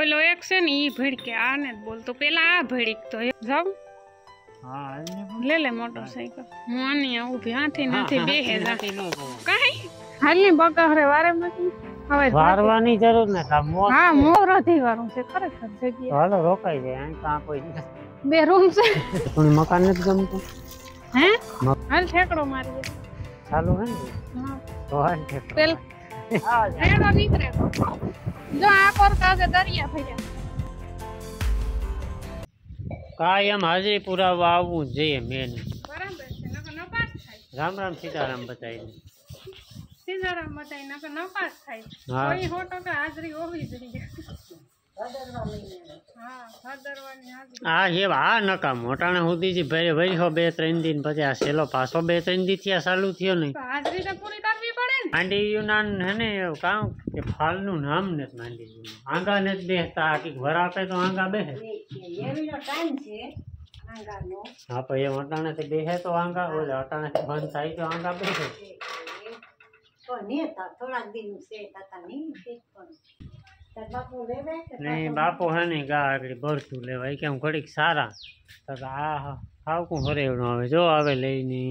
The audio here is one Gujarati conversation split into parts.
ઓલો એક છે ને ઈ ભડકે આને જ બોલતો પેલા આ ભડક તો જાવ લે લે મોટરસાઇકલ હું આની ઊભી હાથી નથી બેહે જા કાઈ હાલની બગાહરે વારે નથી હવે વારવાની જરૂર ને હા મોર અધિવારું છે ખરેખર જગ્યા હાલો રોકાઈ જાય અહીં કા કોઈ નથી બે રૂમ છે પણ મકાન નથી ગમતું હે હાલ ઠેકડો મારી ચાલુ હે ને હા તો હાલ ઠેકડો પેલ રેડો નીકળે જો આ કોર કાગે દરિયા ભર્યા કાયમ હાજરી પુરાવા આવવું જોઈએ મેન બરાબર છે નકર નપાસ થાય રામ રામ સીતારામ બતાવીને સીતારામ બતાઈ નકર નપાસ થાય હા. કોઈ 100% હાજરી હોવી જોઈએ હા ભાદરવાની હાજરી આ જે આ નકા મોટાણા સુધી ભરે ભરી હો 2-3 દિન પછી આ સેલો પાછો 2-3 દી થી ચાલુ થયો નહીં તો હાજરી તો પૂરી કરવી પડે ને માંડીયું ના હે ને એવું કામ કે ફાલનું નામ નથી માંડીયું આંગા નથી બેસતા આખી ઘર આપે તો આંગા બેસે હા પણ એ અટાણાથી બેસે તો આંગા ઓલે અટાણાથી બંધ થાય તો આંગા બેસે નહીં બાપુ હે ને ગા આગળ ભરતું લેવાય કે હું ઘડીક સારા તો આ હાવ કું હરેવડું આવે જો આવે લઈને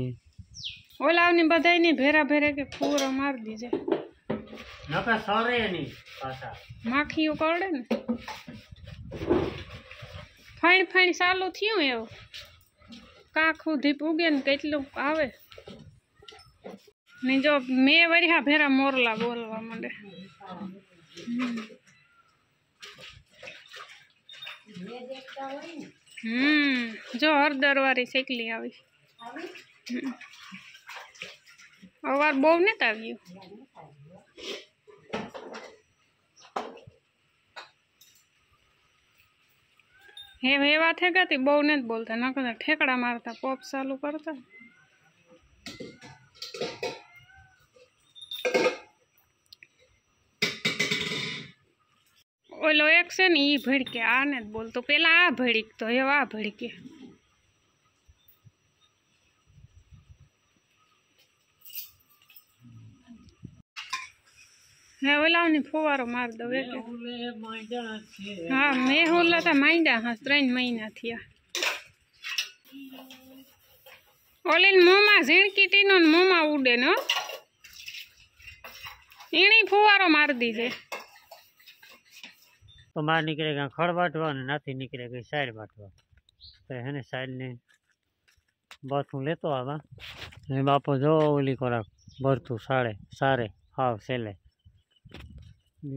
ઓલાવની બધાયની ભેરા ભેરે કે ફૂરો મારી દીજે નકા સરે નહીં પાછા માખીઓ કરડે ને ફાઈન ફાઈન ચાલુ થયું એવું કાંક સુધી પૂગે ને કેટલું આવે ને જો મેં વરિહા ભેરા મોરલા બોલવા માંડે જો હળદર વાળી શેકલી આવી અવાર બહુ નથી આવ્યું હે વાત હે ગાતી બહુ નથી બોલતા ન કરતા ઠેકડા મારતા પોપ ચાલુ કરતા ઓલો એક છે ને ઈ ભડકે આને જ બોલતો પેલા આ ભડક તો એવા આ ભડકે હે ઓલાની ફુવારો માર દો એટલે હા મેં ઓલા તા માંડ્યા હા 3 મહિના થયા ઓલી મોંમાં ઝીણકી ટીનો ને મોંમાં ઉડે ને એની ફુવારો માર દીધે તો બહાર નીકળે ગા ખડ વાટવા ને નાથી નીકળે ગઈ સાઈડ વાટવા તો એને સાઈડ ને બાથું લેતો આવા અને બાપો જો ઓલી ખોરાક ભરતું સારે હાવ સેલે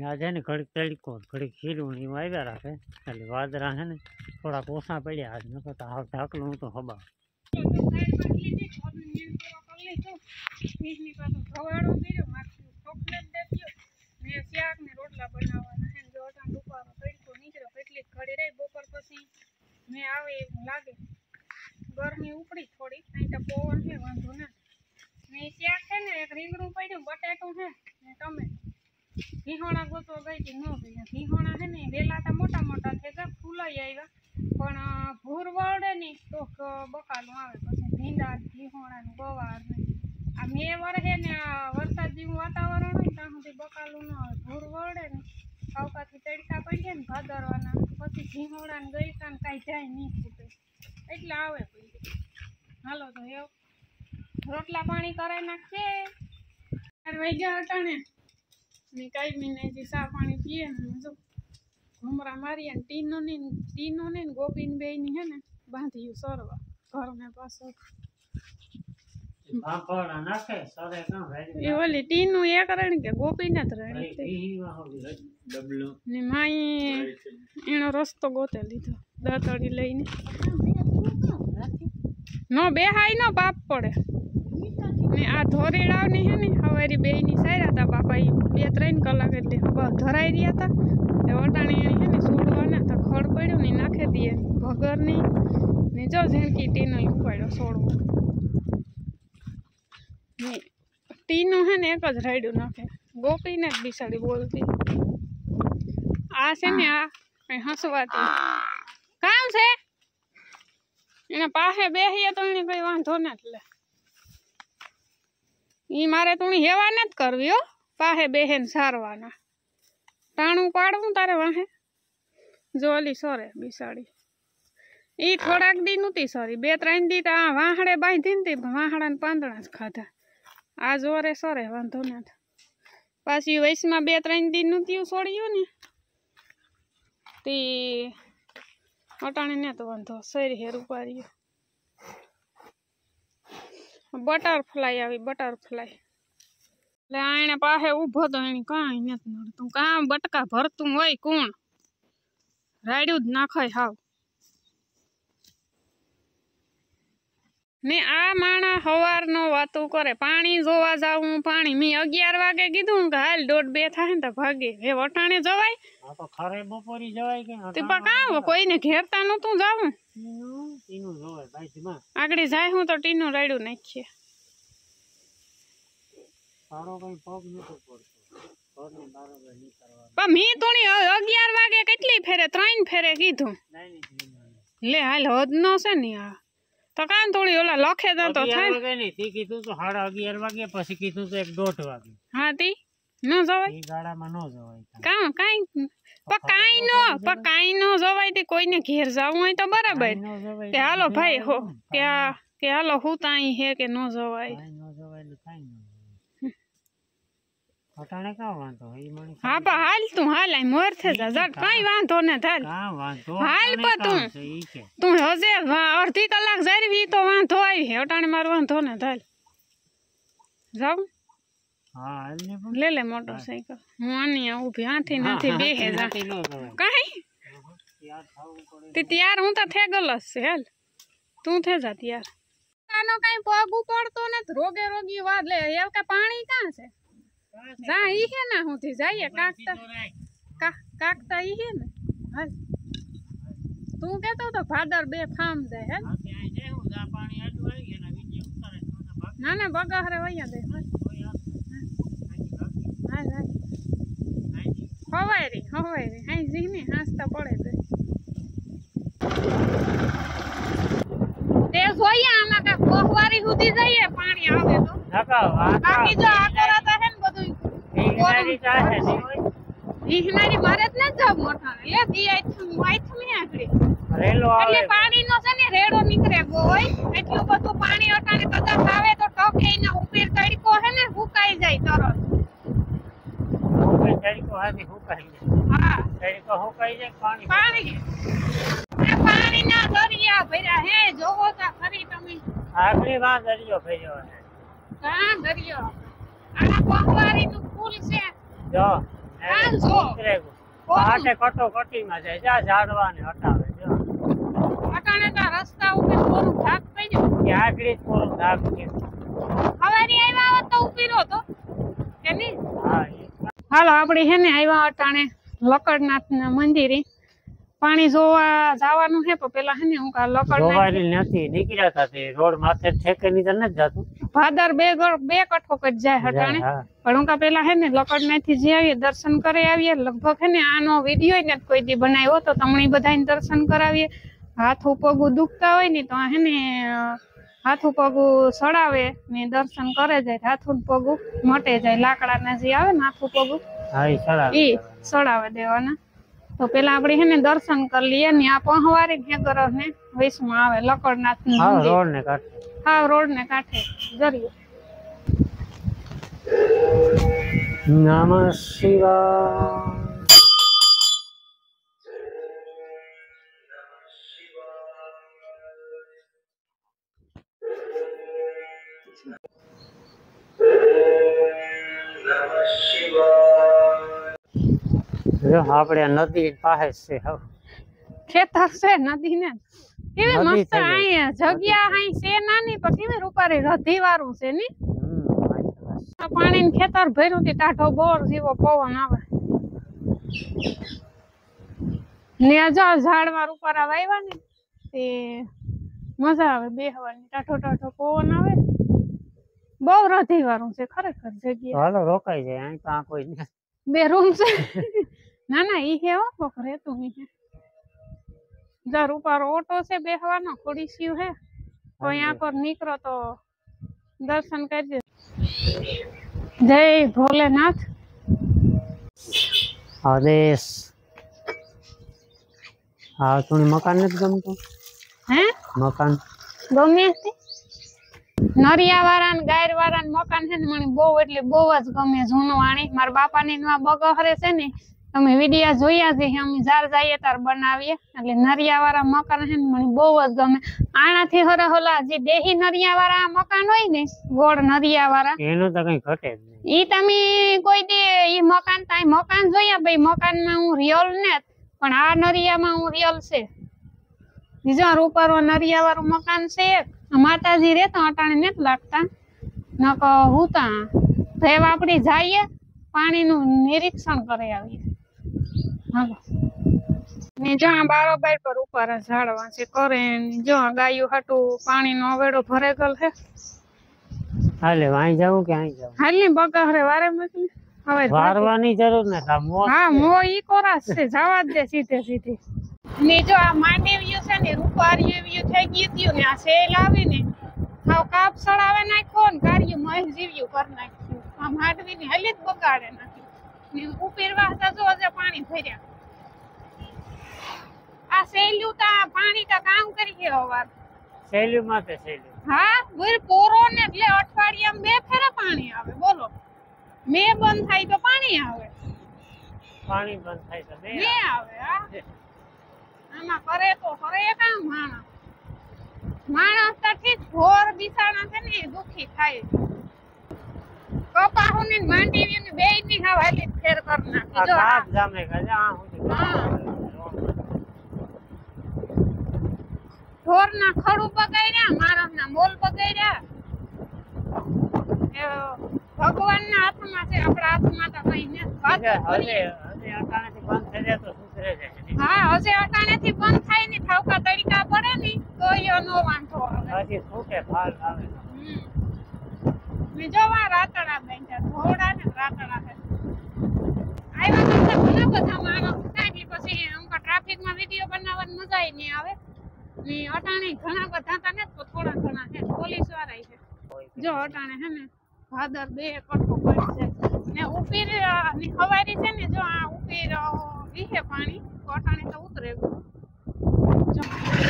આજે ને ઘડીક તડકો ઘડીક ખીરું ને એવું આવ્યા રાખે એટલે વાદરા છે ને થોડાક ઓછા પડ્યા આજ ન કરતા હાવ ઢાકલું હું તો હબા રોટલા બનાવવાના હે જો અટાણ દુપારો તડકો નીકળ્યો કેટલીક ઘડી રહી બપોર પછી મેં આવે એવું લાગે ગરમી ઉપડી થોડી અહીં તો પવન છે વાંધો ને ને શાક છે ને એક રીંગણું પડ્યું બટાટું છે ને ટમેટું ભીહોણા ગોતવા ગઈ હતી ન ભીયા ભીહોણા છે ને વેલા તો મોટા મોટા થઈ ગયા ફૂલાઈ આવ્યા પણ ભૂર વળે નહીં તો બકાલું આવે પછી ભીંડા ભીહોણા ગવાર ને આ મે વરસે ને આ વરસાદ જેવું વાતાવરણ હોય ત્યાં સુધી બકાલું ન આવે ભૂર વળે ને આવકાથી તડકા પડીએ ને ભાદરવાના પછી ભીહોણા ને ગઈકા ને કાંઈ જાય નહીં ફૂટે એટલે આવે પછી હાલો તો એવું રોટલા પાણી કરાવી નાખશે વહી ગયા અટાણે ને કાંઈ મહિને જે ચા પાણી પીએ ને જો ઘુમરા મારીએ ને ટીનો ને ગોપીને બેયની હે ને બાંધ્યું સરવા ઘરને પાછળ એ ઓલી ટીનું એક રણી કે ગોપીને જ રણી ને માઈ એનો રસ્તો ગોતે લીધો દાતડી લઈને નો બેહાય નો પાપ પડે ને આ ધોરેડાવની હે ને હવારી બેયની સાર્યા હતા બાપા 2-3 કલાક એટલે ધરાઈ રહ્યા હતા એ વટાણી હે ને છોડવાના તો ખડ પડ્યું ને નાખી દઈએ ભગરની ને જો ઝીણકી ટીનો ઉપાડ્યો છોડવો ટીનું હે ને એક જ રાયડું નાખે ગોપીને જ બિસાડી બોલતી આ છે ને આ કઈ હસવાતી કામ છે એને પાસે બેસીએ તો એને કઈ વાંધો ને એટલે ઈ મારે તું હેવા નથી કરવી હો પાસે બેહે ને સારવાના ટાણું પાડવું તારે વાહે જો ઓલી સોરે બિસાડી ઈ થોડાક દી નહોતી સોરી 2-3 દી તો આ વાહડે બાંધી ને વાહડાને પાંદડા જ ખાધા આ જોરે સોરે વાંધો ના પાછી વયસમાં 2-3 દી નહોતી છોડ્યું ને તે અટાણે ને તો વાંધો શેરી હેર ઉપાડ્યો બટરફ્લાય આવી બટરફ્લાય એટલે આને પાસે ઊભો તો એની કાંઈ નથી મળતું કામ બટકા ભરતું હોય કોણ રાડ્યું જ નાખાય હાવ ને આ માણા સવારનો વાતું કરે પાણી જોવા જાવું પાણી મેં 11 વાગે કીધું કે હાલ 1:30-2 થાય ને તો ભાગે હે વટાણે જવાય આ તો ખરે બપોરી જવાય કે તે કામ કોઈને ઘેરતા નતું જાવું ટીનું જોવાય ભાઈ માં આગળ જાય હું તો ટીનું રાડ્યું નાખીએ સારો કઈ પગ નતો પડતો ઘરને બરાબર નહીં કરવા પણ મી તોણી 11 વાગે કેટલી ફેરે 3 ફેરે કીધું લે હાલ હોદ નો છે ને આ તો કાન થોડી ઓલા લખે તો થાય વાગે નહીં તી કીધું તો 11:30 વાગે પછી કીધું તો 1:30 વાગે હા તી ન જવાય ઈ ગાડામાં ન જવાય કાઈ નો જવાય તે કોઈને ઘેર જાવું હોય તો બરાબર કે હાલો ભાઈ હો કે હાલો હું તાઈ હે કે ન જવાય ન જવાય ને કાઈ ન અટાણે કા વાંધો ઈ મને હા પણ હાલ તું હાલ આઈ મોર થે જા કઈ વાંધો ને થાલ કા વાંધો હાલ પણ તું હજે અડધી કલાક જરવી તો વાંધો આવી હે અટાણે માર વાંધો ને થાલ જાવ હા હાલ ને લે લે મોટરસાઇકલ હું આની ઊભી હાથી નથી બેહે જા કાઈ તે તૈયાર હું તો થે ગલસ છે હાલ તું થે જા તૈયાર આનો કઈ પગ ઉપડતો ને રોગે રોગી વાત લે એ કે પાણી કાં છે જા ઈ હે ના હું થી જઈએ કાકતા ઈ હે ને હાલ તું કેતો તો ભાદર 2 ફાર્મ જાય હે ના ના બગાહરે વયા દે હાલ હવાય રે હાઈ જીને હાંસતા પડે દે તે જોયા આમાં કા કોહવારી સુધી જઈએ પાણી આવે તો બાકી જો આ કરાતા હે ને બધું ઈહનારી મારે જ ન જાવ મોટા લે દી આઈથમી આગળી રેલો આવે એટલે પાણી નો છે ને રેડો નીકળે ગો હોય એટલું બધું પાણી અટાણે કદાચ આવે તો ટોકે એના ઉપર તડકો હે ને હુકાઈ જાય તરત તડકો હાથી હુકાઈ જાય હા તડકો હુકાઈ જાય પાણી પાણીના દરિયા ભર્યા હે જોવો તો ખરી તમે આગલી વાત દરિયો ભર્યો હે કા દરિયો આ કોહવારી નું પુલ છે જો હા જો આટે કટોકટીમાં જાય જા ઝાડવાને હટાવે જો અટાણે તો રસ્તા ઉપર કોરું ઢાક પડ્યો કે આગળી જ કોરું ધાક છે હવારી આવ્યા હોત તો ઉભીરો તો કે નહીં હા હાલો આપણે હે ને આવ્યા અટાણે લકડનાથના મંદિરે પાણી જોવા જવાનું છે પણ પેલા હે ને હું કા લકડનાથ નથી નીકળ્યા હતા તે રોડ માથે ઠેકે ની તો નથી જાતું ભાદર 2 કઠો કટ જાય હટાણે પણ હું કા પેલા હે ને લકડનાથથી જે આવીએ દર્શન કરી આવીએ લગભગ હે ને આનો વિડિયો ને કોઈ દી બનાવ્યો તો તમને બધાને દર્શન કરાવીએ હાથ પગું દુખતા હોય ને તો હે ને હાથ પગું સડાવે ને દર્શન કરે જાય હાથ પગું મટે જાય લાકડાના જે આવે ને હાથ પગું ઈ સડાવે દેવાના તો પેલા આપણે હે ને દર્શન કરી લઈએ ને આ પહોવારી ઘેગર ને વૈસમાં આવે લકડનાથ નું રોડ ને કાંઠે હા રોડ ને કાંઠે જરીએ નમઃ શિવાય આપણે નદી પાસે છે ખેતર છે નદી ને કેવી મસ્ત અહીંયા જગ્યા અહીં છે નાની પણ કેવી રૂપારી રધી વાળું છે ની પાણી ખેતર ભર્યું થી ટાઢો બોર જેવો પવન આવે ને ઝાડમાં રૂપારા વાવ્યા ને તે મજા આવે બેહવાની ટાઢો ટાઢો પવન આવે બહુ રધી વાળું છે ખરેખર જગ્યા હાલો રોકાઈ જાય અહીં તો કોઈ નહીં 2 રૂમ છે ના ના ઈ હે હો કોક રહેતું ઈ હે જા રૂપારો ઓટો છે બેહવાનો ખોડીસ્યું હે તો અહીંયા પર નીકળો તો દર્શન કરજે જય ભોલેનાથ આદેશ હા થોડી મકાન નથી ગમતું હે મકાન ગમે છે નરિયા વાળા ને ગાયર વાળા મકાન છે ને મને બહુ એટલે બહુ જ ગમે જૂનવાણી મારા બાપાની નો બગહરે છે ને અમે વિડિયા જોયા છે અમે જાર જઈએ તાર બનાવીએ એટલે નરિયા વાળા મકાન છે ને મને બહુ જ ગમે આનાથી હરહલા જે દેહી નરિયા વાળા મકાન હોય ને ગોળ નરિયા વાળા એનું તો કઈ ઘટે જ નહીં ઈ તમે કોઈ દે ઈ મકાન તાય મકાન જોયા ભાઈ મકાનમાં હું રિયલ ને પણ આ નરિયામાં હું રિયલ છે બીજા રૂપારો નરિયા વાળું મકાન છે એક માતાજી રહેતા અટાણે નથી લાગતા નક હુતા ભેવ આપડી જઈએ પાણીનું નિરીક્ષણ કરી આવીએ હાલો ને જો આ બારોબાર પર ઉપર ઝાડવા છે કરે જો ગાયું હાટું પાણીનો અવેડો ભરે ગયેલ છે હાલે અહીં જાવું કે અહીં જાવું હાલ ની બગાહરે વારે મોકલી હવે વારવાની જરૂર નથી હા મો ઈ કોરાસ છે જવા જ દે સીધે સીધી ને જો આ માંડે વ્યુ છે ને રૂપારિયું વ્યુ થઈ ગયું થયું ને આ સેલ આવી ને હાવ કાપ સડાવે નાખ્યો ને કાર્ય મહેશ જીવ્યું કર નાખ્યું આ માંડવી ની હલી જ બગાડે નાખી ને ઉપર વાસતા જો આજે પાણી ભર્યા આ સેલ્યું તા પાણી તા કામ કરી છે અવાર સેલ્યું માથે સેલ્યું હા બોલ પોરો ને એટલે અઠવાડિયામાં 2 ફેરા પાણી આવે બોલો મે બંધ થાય તો પાણી આવે પાણી બંધ થાય તો મે આવે હા આમાં કરે તો કરે કામ માણસ તો ઠીક ઘોર બિસાણા છે ને દુખી થાય કપાહું ને માંડીવી ને બેય ની હવાલી ફેર કર નાખી જો આ જામે ગજા આ હું ઢોર ના ખડું બગાડ્યા માણસ ના મોલ બગાડ્યા ભગવાન ના હાથમાં છે આપણા હાથમાં તો કઈ નથી હજે અટાણેથી બંધ થઈ જાય તો સુધરે જાય હા હજે અટાણેથી બંધ થાય ને ઠાવકા તડકા પડે ને તો નો વાંધો આવે હજી છૂટે ફાલ આવે મે જોવા રાતડા બેઠા ઘોડા ને રાતડા છે આવ્યા તો ઘણા બધા માણસ એટલે પછી અમુક ટ્રાફિક માં વિડિયો બનાવવાની મજા નહીં આવે ને અટાણે ઘણા બધા તા ને થોડા ઘણા છે પોલીસ વાળા છે જો અટાણે હે ને ભાદર 2 કટકો પડી છે ને ઉપર ની હવારી છે ને જો આ ઉપર વિહે પાણી અટાણે તો ઉતરે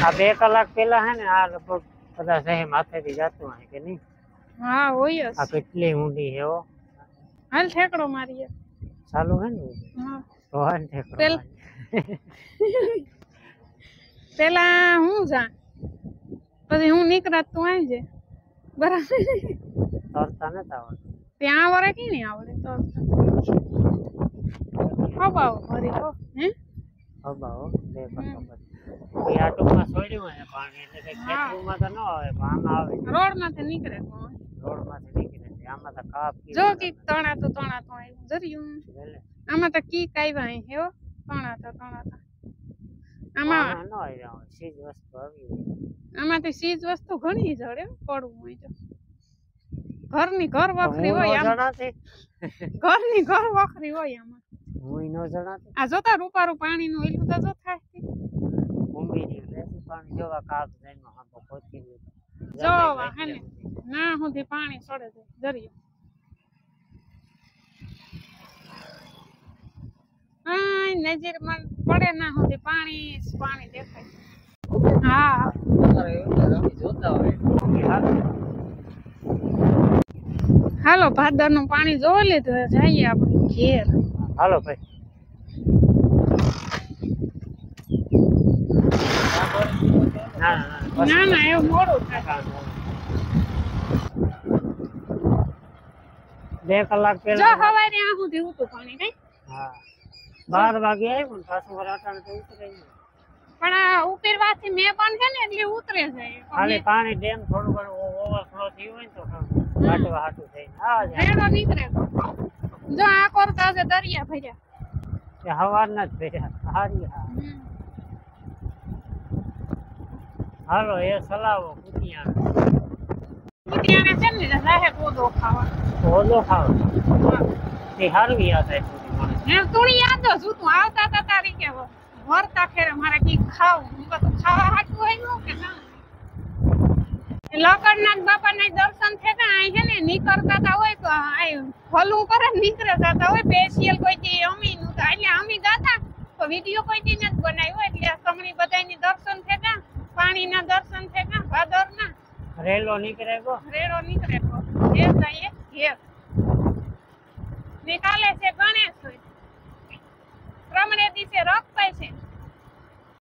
આ 2 કલાક પહેલા હે ને આ લગભગ બધા સહે માથેથી જાતું હે કે નહીં હા હોય આ કેટલી ઊંડી હે હો હાલ ઠેકડો મારીએ ચાલુ હે ને હા તો હાલ ઠેકડો પેલા હું જા પછી હું નીકળત તું આવી જાય બરાબર તરતા નથી આવડતું ત્યાં વરે કે નહીં આવડે તો હબાવ ભરી હો હે હબાવ 2 કલાક પછી આ ટૂંકમાં છોડ્યું હે પાણી એટલે કે ખેતરમાં તો ન આવે પણ આમાં આવે રોડ માંથી નીકળે રોડ માંથી નીકળે છે આમાં તો કાપ જો કી તણા તો આવ્યું જર્યું આમાં તો કી કાઈવા હે હો તણા તો આમાં ન આવ્યા સીજ વસ્તુ આવી આમાંથી સીજ વસ્તુ ઘણી જડે પડવું હોય તો ઘરની ઘર વખરી હોય ઘરની ઘર વખરી હોય આમાં હું નો જણાતી આ જોતા રૂપારું પાણી નું એલું તો જો થાય ઉમીની લેતી પાણી જોવા કાપ જઈને હાંભો પહોંચી જોવા હે ને ના સુધી પાણી છોડે છે દરિયો હા નજર મન પડે ના સુધી પાણી દેખાય હા જોતા હોય હાલો ભાદર નું પાણી જોઈ લીધું જઈએ આપણે ઘેર હાલો ભાઈ ના ના એવું મોડું થાય 2 કલાક જો પહેલા હવારે આ સુધી ઉતું પાણી નહીં હા 12 વાગે આવ્યું ને પાછું વરાટાને તો ઉતરે નહીં પણ આ ઉપર વાથી મે પણ છે ને એટલે ઉતરે જાય ખાલી પાણી ડેમ થોડું ઘણું ઓવરફ્લો થયું હોય ને તો વાટવા હાટું થઈને આ રેડો નીકળે જો આ કરતા છે દરિયા ભર્યા કે હવારના જ ભર્યા હારી હાલો એ સલાવો કુટિયાને છે ને રાહે કોદો ખાવા ઓલો ખાવ તે હારવી આ થાય હે તુણી યાદ જ તું આવતા તા તારીખે વરતા ખેરે મારે કી ખાવું હું તો ખાવા હાટું આવ્યું કે ના લકડનાથ બાપાના દર્શન થતા આય છે ને નીકળતા તા હોય તો આય ફલું કરે નીકળતા તા હોય સ્પેશિયલ કોઈ દી અમી નું તો એટલે અમી ગાતા તો તો વિડીયો કોઈ દી નથી બનાવ્યો એટલે આ સમણી બધાયની દર્શન થયા પાણીના દર્શન થયા ભાદરના રેલો નીકળે ગો રેડો નીકળે તો એ જાય ઘેર નિકાલે છે ગણેશ